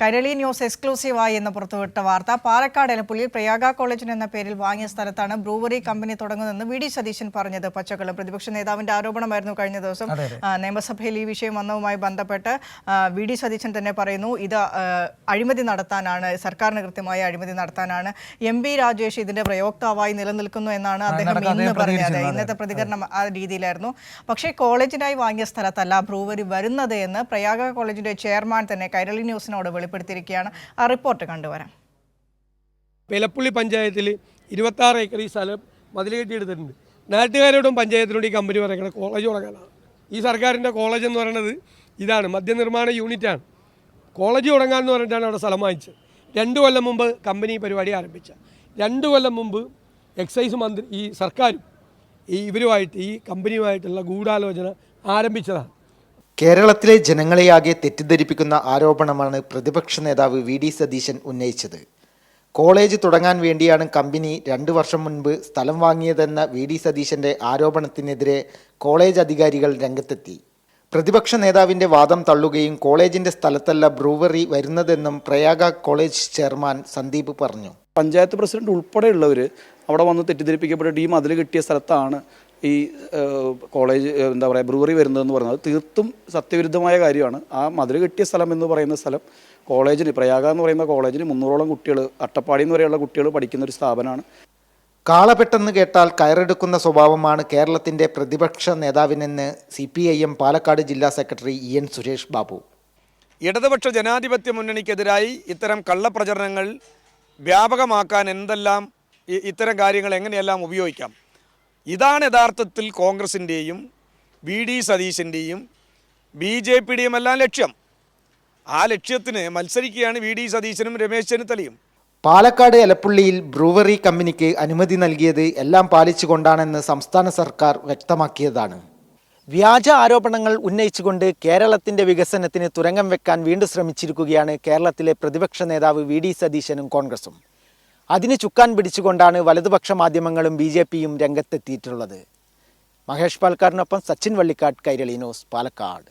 Kairali news എക്സ്ക്ലൂസീവായി എന്ന് പുറത്തുവിട്ട വാർത്ത. പാലക്കാട് എലപ്പുള്ളിയിൽ പ്രയാഗ കോളേജിന് എന്ന പേരിൽ വാങ്ങിയ സ്ഥലത്താണ് ബ്രൂവറി കമ്പനി തുടങ്ങുന്നതെന്ന് വി.ഡി. സതീശൻ പറഞ്ഞത് പച്ചക്കള്ളം. പ്രതിപക്ഷ നേതാവിന്റെ ആരോപണമായിരുന്നു കഴിഞ്ഞ ദിവസം. നിയമസഭയിൽ ഈ വിഷയം വന്നതുമായി ബന്ധപ്പെട്ട് വി.ഡി. സതീശൻ തന്നെ പറയുന്നു, ഇത് അഴിമതി നടത്താനാണ്, സർക്കാരിന് കൃത്യമായ അഴിമതി നടത്താനാണ്. എം.ബി. രാജേഷ് ഇതിന്റെ പ്രയോക്താവായി നിലനിൽക്കുന്നു എന്നാണ് അദ്ദേഹം ഇന്ന് പറഞ്ഞത്. ഇന്നത്തെ പ്രതികരണം ആ രീതിയിലായിരുന്നു. പക്ഷേ കോളേജിനായി വാങ്ങിയ സ്ഥലത്തല്ല ബ്രൂവറി വരുന്നത് എന്ന് പ്രയാഗ കോളേജിന്റെ ചെയർമാൻ തന്നെ കൈരളി ന്യൂസിനോട് വെളിപ്പെടുത്തിയിരിക്കുകയാണ്. ആ റിപ്പോർട്ട് കണ്ടുവരാം. എലപ്പുള്ളി പഞ്ചായത്തിൽ 26 ഏക്കർ ഈ സ്ഥലം മതിൽ കെട്ടിയെടുത്തിട്ടുണ്ട്. നാട്ടുകാരോടും പഞ്ചായത്തിനോട് ഈ കമ്പനി പറയുന്നത് കോളേജ് തുടങ്ങാനാണ്. ഈ സർക്കാരിൻ്റെ കോളേജ് എന്ന് പറയുന്നത് ഇതാണ്, മദ്യനിർമ്മാണ യൂണിറ്റാണ്. കോളേജ് തുടങ്ങാമെന്ന് പറഞ്ഞിട്ടാണ് അവിടെ സ്ഥലം വാങ്ങിച്ചത്. 2 കൊല്ലം മുമ്പ് കമ്പനി പരിപാടി ആരംഭിച്ച 2 കൊല്ലം മുമ്പ് എക്സൈസ് മന്ത്രി ഈ സർക്കാരും ഇവരുമായിട്ട് ഈ കമ്പനിയുമായിട്ടുള്ള ഗൂഢാലോചന ആരംഭിച്ചതാണ്. കേരളത്തിലെ ജനങ്ങളെയാകെ തെറ്റിദ്ധരിപ്പിക്കുന്ന ആരോപണമാണ് പ്രതിപക്ഷ നേതാവ് വി.ഡി. സതീശൻ ഉന്നയിച്ചത്. കോളേജ് തുടങ്ങാൻ വേണ്ടിയാണ് കമ്പനി 2 വർഷം മുൻപ് സ്ഥലം വാങ്ങിയതെന്ന വി.ഡി. സതീശന്റെ ആരോപണത്തിനെതിരെ കോളേജ് അധികാരികൾ രംഗത്തെത്തി. പ്രതിപക്ഷ നേതാവിന്റെ വാദം തള്ളുകയും കോളേജിന്റെ സ്ഥലത്തല്ല ബ്രൂവറി വരുന്നതെന്നും പ്രയാഗ കോളേജ് ചെയർമാൻ സന്ദീപ് പറഞ്ഞു. പഞ്ചായത്ത് പ്രസിഡന്റ് ഉൾപ്പെടെയുള്ളവർ അവിടെ വന്ന് തെറ്റിദ്ധരിപ്പിക്കപ്പെട്ടിട്ട് ഈ മതിൽ കിട്ടിയ സ്ഥലത്താണ് ഈ കോളേജ് ബ്രൂവറി വരുന്നതെന്ന് പറയുന്നത് തീർത്തും സത്യവിരുദ്ധമായ കാര്യമാണ്. ആ മതിൽ കിട്ടിയ സ്ഥലം എന്ന് പറയുന്ന സ്ഥലം കോളേജിന്, പ്രയാഗ എന്ന് പറയുന്ന കോളേജിന് 300ഓളം കുട്ടികൾ, അട്ടപ്പാടി എന്ന് വരെയുള്ള കുട്ടികൾ പഠിക്കുന്ന ഒരു സ്ഥാപനമാണ്. കാളപെട്ടെന്ന് കേട്ടാൽ കയറെടുക്കുന്ന സ്വഭാവമാണ് കേരളത്തിന്റെ പ്രതിപക്ഷ നേതാവിനെന്ന് CPIM പാലക്കാട് ജില്ലാ സെക്രട്ടറി EN സുരേഷ് ബാബു. ഇടതുപക്ഷ ജനാധിപത്യ മുന്നണിക്കെതിരായി ഇത്തരം കള്ളപ്രചരണങ്ങൾ വ്യാപകമാക്കാൻ എന്തെല്ലാം ഇത്തരം കാര്യങ്ങൾ എങ്ങനെയെല്ലാം ഉപയോഗിക്കാം, ഇതാണ് യഥാർത്ഥത്തിൽ കോൺഗ്രസിൻ്റെയും വി.ഡി. സതീശൻ്റെയും BJPയുടെയും എല്ലാം ലക്ഷ്യം. ആ ലക്ഷ്യത്തിന് മത്സരിക്കുകയാണ് വി.ഡി. സതീശനും രമേശ് ചെന്നിത്തലയും. പാലക്കാട് എലപ്പുള്ളിയിൽ ബ്രൂവറി കമ്പനിക്ക് അനുമതി നൽകിയത് എല്ലാം പാലിച്ചുകൊണ്ടാണെന്ന് സംസ്ഥാന സർക്കാർ വ്യക്തമാക്കിയതാണ്. വ്യാജ ആരോപണങ്ങൾ ഉന്നയിച്ചുകൊണ്ട് കേരളത്തിന്റെ വികസനത്തിന് തുരങ്കം വെക്കാൻ വീണ്ടും ശ്രമിച്ചിരിക്കുകയാണ് കേരളത്തിലെ പ്രതിപക്ഷ നേതാവ് വി.ഡി. സതീശനും കോൺഗ്രസും. അതിന് ചുക്കാൻ പിടിച്ചുകൊണ്ടാണ് വലതുപക്ഷ മാധ്യമങ്ങളും BJPയും രംഗത്തെത്തിയിട്ടുള്ളത്. മഹേഷ് പാൽക്കാരനൊപ്പം സച്ചിൻ വള്ളിക്കാട്, കൈരളി ന്യൂസ്, പാലക്കാട്.